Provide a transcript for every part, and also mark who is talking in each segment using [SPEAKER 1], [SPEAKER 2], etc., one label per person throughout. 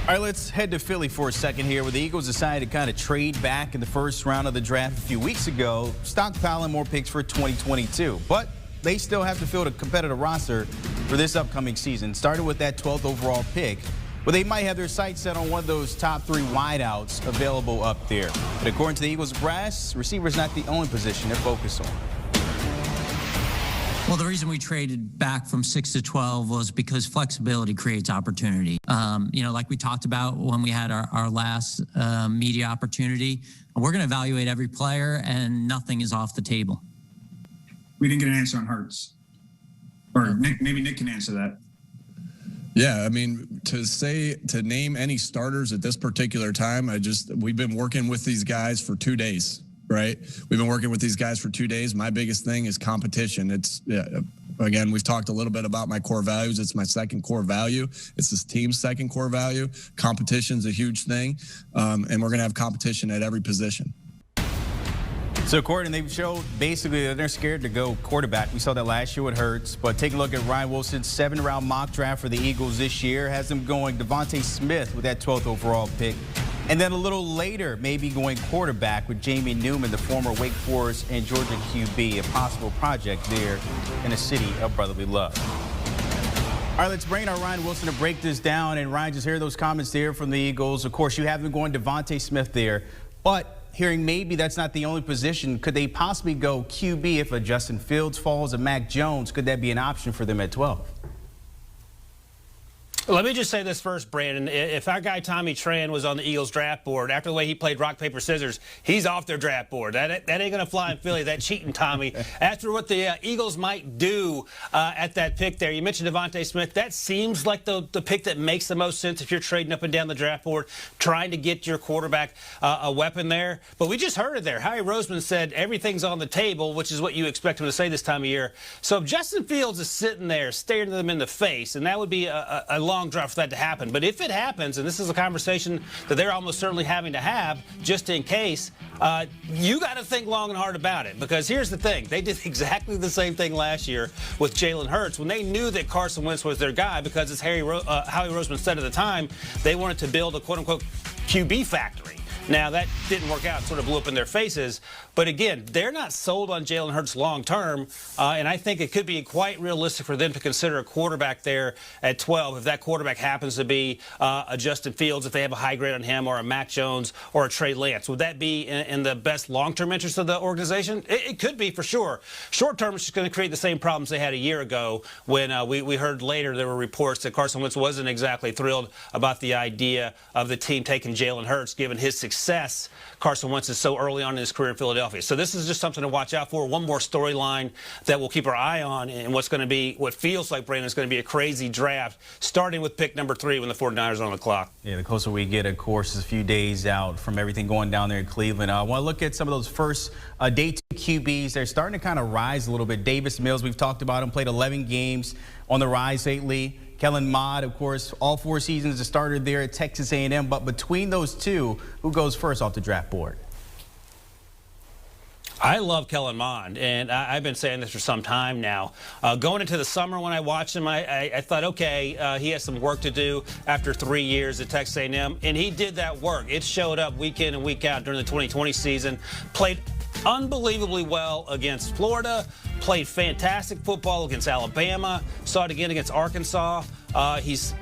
[SPEAKER 1] All right, let's head to Philly for a second here, where the Eagles decided to kind of trade back in the first round of the draft a few weeks ago, stockpiling more picks for 2022. But they still have to field a competitive roster for this upcoming season, starting with that 12th overall pick, where they might have their sights set on one of those top 3 wideouts available up there. But according to the Eagles brass, receiver is not the only position they're focused on.
[SPEAKER 2] Well, the reason we traded back from 6 to 12 was because flexibility creates opportunity. Like we talked about when we had our last media opportunity, we're going to evaluate every player, and nothing is off the table.
[SPEAKER 3] We didn't get an answer on Hurts. Or maybe Nick can answer that.
[SPEAKER 4] Yeah, I mean, to name any starters at this particular time, we've been working with these guys for 2 days. Right? We've been working with these guys for 2 days. My biggest thing is competition. Again, we've talked a little bit about my core values. It's my second core value. It's this team's second core value. Competition's a huge thing, and we're going to have competition at every position.
[SPEAKER 1] So, Gordon, they've showed basically that they're scared to go quarterback. We saw that last year with Hurts. But take a look at Ryan Wilson's 7th-round mock draft for the Eagles this year. Has them going Devontae Smith with that 12th overall pick. And then a little later, maybe going quarterback with Jamie Newman, the former Wake Forest and Georgia QB, a possible project there in the city of brotherly love. All right, let's bring our Ryan Wilson to break this down. And Ryan, just hear those comments there from the Eagles. Of course, you have them going Devontae Smith there. But hearing maybe that's not the only position, could they possibly go QB if a Justin Fields falls, a Mac Jones? Could that be an option for them at 12?
[SPEAKER 5] Let me just say this first, Brandon. If our guy Tommy Tran was on the Eagles draft board, after the way he played rock, paper, scissors, he's off their draft board. That ain't going to fly in Philly, that cheating Tommy. After what the Eagles might do at that pick there, you mentioned Devontae Smith. That seems like the pick that makes the most sense if you're trading up and down the draft board, trying to get your quarterback a weapon there. But we just heard it there. Howie Roseman said everything's on the table, which is what you expect him to say this time of year. So if Justin Fields is sitting there staring them in the face, and that would be a long draft for that to happen. But if it happens, and this is a conversation that they're almost certainly having to have just in case, you got to think long and hard about it. Because here's the thing. They did exactly the same thing last year with Jalen Hurts when they knew that Carson Wentz was their guy, because as Howie Roseman said at the time, they wanted to build a quote-unquote QB factory. Now, that didn't work out, sort of blew up in their faces. But again, they're not sold on Jalen Hurts long term, and I think it could be quite realistic for them to consider a quarterback there at 12 if that quarterback happens to be a Justin Fields, if they have a high grade on him, or a Mac Jones, or a Trey Lance. Would that be in the best long-term interest of the organization? It could be, for sure. Short-term, it's just going to create the same problems they had a year ago when we heard later there were reports that Carson Wentz wasn't exactly thrilled about the idea of the team taking Jalen Hurts, given his success Carson Wentz is so early on in his career in Philadelphia. So this is just something to watch out for. One more storyline that we'll keep our eye on, and what's going to be, what feels like, Brandon, is going to be a crazy draft, starting with pick number 3 when the 49ers are on the clock. Yeah,
[SPEAKER 1] the closer we get, of course, is a few days out from everything going down there in Cleveland. I want to look at some of those first day 2 QBs. They're starting to kind of rise a little bit. Davis Mills, we've talked about him, played 11 games on the rise lately. Kellen Mond, of course, all 4 seasons a starter there at Texas A&M. But between those two, who goes first off the draft board?
[SPEAKER 5] I love Kellen Mond, and I've been saying this for some time now. Going into the summer when I watched him, I thought, okay, he has some work to do after 3 years at Texas A&M, and he did that work. It showed up week in and week out during the 2020 season. Played unbelievably well against Florida, played fantastic football against Alabama, saw it again against Arkansas. He's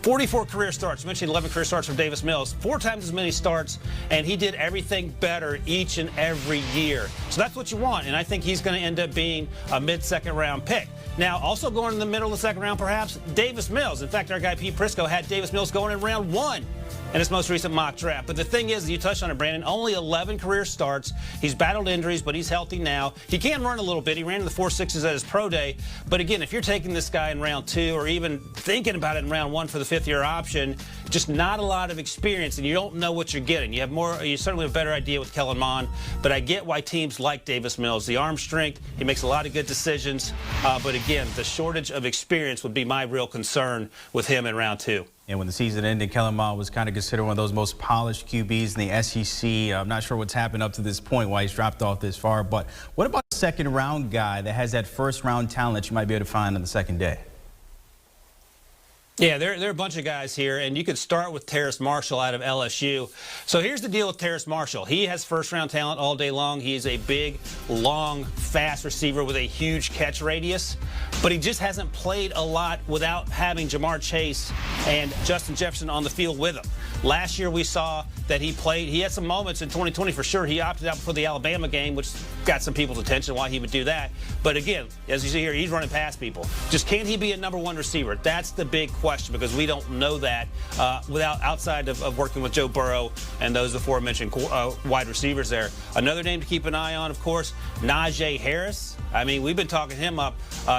[SPEAKER 5] 44 career starts. You mentioned 11 career starts from Davis Mills. 4 times as many starts, and he did everything better each and every year. So that's what you want, and I think he's going to end up being a mid-second round pick. Now, also going in the middle of the second round, perhaps, Davis Mills. In fact, our guy Pete Prisco had Davis Mills going in round 1 in his most recent mock draft. But the thing is, you touched on it, Brandon, only 11 career starts. He's battled injuries, but he's healthy now. He can run a little bit. He ran in the 4.6s at his pro day. But again, if you're taking this guy in round 2 or even thinking about it in round 1 for the 5th-year option, just not a lot of experience, and you don't know what you're getting. You certainly have a better idea with Kellen Mond, but I get why teams like Davis Mills. The arm strength, he makes a lot of good decisions. But again, the shortage of experience would be my real concern with him in round 2.
[SPEAKER 1] And when the season ended, Kellen Mond was kind of considered one of those most polished QBs in the SEC. I'm not sure what's happened up to this point, why he's dropped off this far. But what about a second-round guy that has that first-round talent that you might be able to find on the second day?
[SPEAKER 5] Yeah, there are a bunch of guys here, and you could start with Terrace Marshall out of LSU. So here's the deal with Terrace Marshall. He has first-round talent all day long. He is a big, long, fast receiver with a huge catch radius, but he just hasn't played a lot without having Jamar Chase and Justin Jefferson on the field with him. Last year we saw that he played. He had some moments in 2020 for sure. He opted out before the Alabama game, which got some people's attention why he would do that. But again, as you see here, he's running past people. Just can he be a #1 receiver? That's the big question, because we don't know that outside of working with Joe Burrow and those aforementioned wide receivers there. Another name to keep an eye on, of course, Najee Harris. I mean, we've been talking him up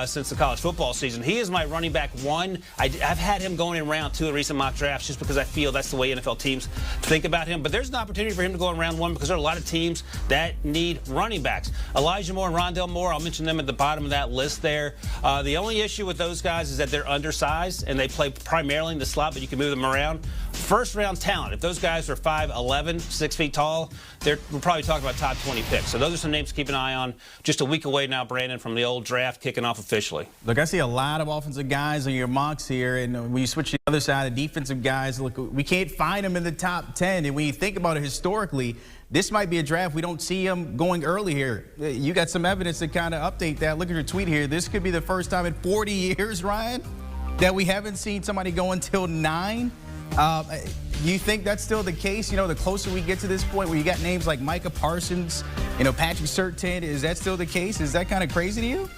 [SPEAKER 5] since the college football season. He is my running back 1. I've had him going in round 2 in recent mock drafts just because I feel that's the way NFL teams think about him. But there's an opportunity for him to go in round 1 because there are a lot of teams that need running backs. Elijah Moore and Rondale Moore, I'll mention them at the bottom of that list there. The only issue with those guys is that they're undersized and they play primarily in the slot, but you can move them around. First-round talent. If those guys are 5'11", 6 feet tall, we're probably talking about top 20 picks. So those are some names to keep an eye on. Just a week away now, Brandon, from the old draft kicking off officially.
[SPEAKER 1] Look, I see a lot of offensive guys on your mocks here, and when you switch to the other side, the defensive guys, look, we can't find them in the top 10. And when you think about it historically, this might be a draft we don't see them going early here. You got some evidence to kind of update that. Look at your tweet here. This could be the first time in 40 years, Ryan, that we haven't seen somebody go until 9. You think that's still the case? You know, the closer we get to this point where you got names like Micah Parsons, you know, Patrick Surtain, is that still the case? Is that kind of crazy to you?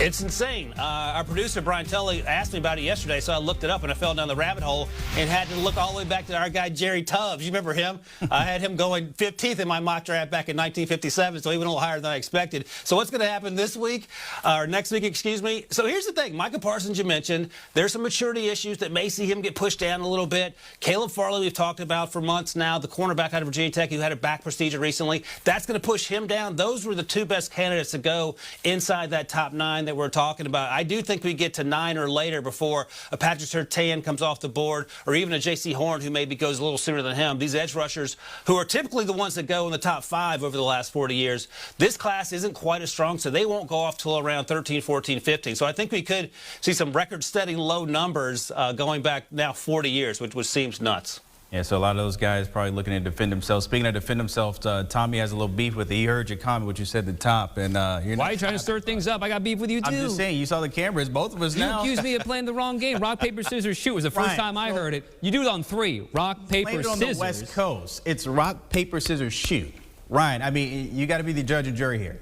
[SPEAKER 5] It's insane. Our producer, Brian Tully, asked me about it yesterday, so I looked it up, and I fell down the rabbit hole and had to look all the way back to our guy, Jerry Tubbs. You remember him? I had him going 15th in my mock draft back in 1957, so he went a little higher than I expected. So what's going to happen this week, or next week, excuse me? So here's the thing. Micah Parsons, you mentioned, there's some maturity issues that may see him get pushed down a little bit. Caleb Farley, we've talked about for months now, the cornerback out of Virginia Tech who had a back procedure recently. That's going to push him down. Those were the 2 best candidates to go inside that top 9 that we're talking about. I do think we get to 9 or later before a Patrick Surtain comes off the board, or even a J.C. Horn who maybe goes a little sooner than him. These edge rushers who are typically the ones that go in the top 5 over the last 40 years. This class isn't quite as strong, so they won't go off till around 13, 14, 15. So I think we could see some record-setting low numbers going back now 40 years, which seems nuts.
[SPEAKER 1] Yeah, so a lot of those guys probably looking to defend themselves. Speaking of defend themselves, Tommy has a little beef with it. He heard your comment, what you said at the top. And
[SPEAKER 6] why are you trying to stir things up? I got beef with you, too.
[SPEAKER 1] I'm just saying, you saw the cameras, both of us now.
[SPEAKER 6] You accused me of playing the wrong game. Rock, paper, scissors, shoot was the first time I heard it. You do it on 3. Rock, paper, scissors.
[SPEAKER 1] On the West Coast. It's rock, paper, scissors, shoot. Ryan, I mean, you got to be the judge and jury here.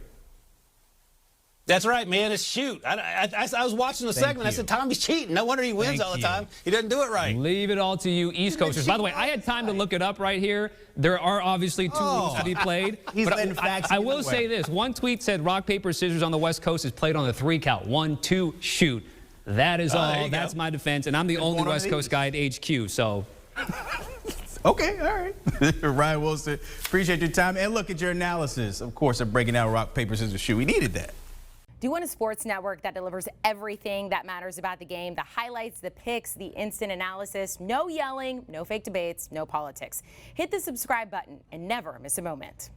[SPEAKER 5] That's right, man. It's shoot. I was watching the segment. I said, Tommy's cheating. No wonder he wins all the time. He doesn't do it right.
[SPEAKER 6] Leave it all to you East Coasters. By the way, I had time to look it up right here. There are obviously 2 rules to be played. But I will say this. One tweet said rock, paper, scissors on the West Coast is played on the 3 count. 1, 2, shoot. That is all. That's my defense. And I'm the only West Coast guy at HQ, so...
[SPEAKER 1] Okay, all right. Ryan Wilson, appreciate your time. And look at your analysis, of course, of breaking down rock, paper, scissors, shoot. We needed that.
[SPEAKER 7] Do you want a sports network that delivers everything that matters about the game? The highlights, the picks, the instant analysis, no yelling, no fake debates, no politics. Hit the subscribe button and never miss a moment.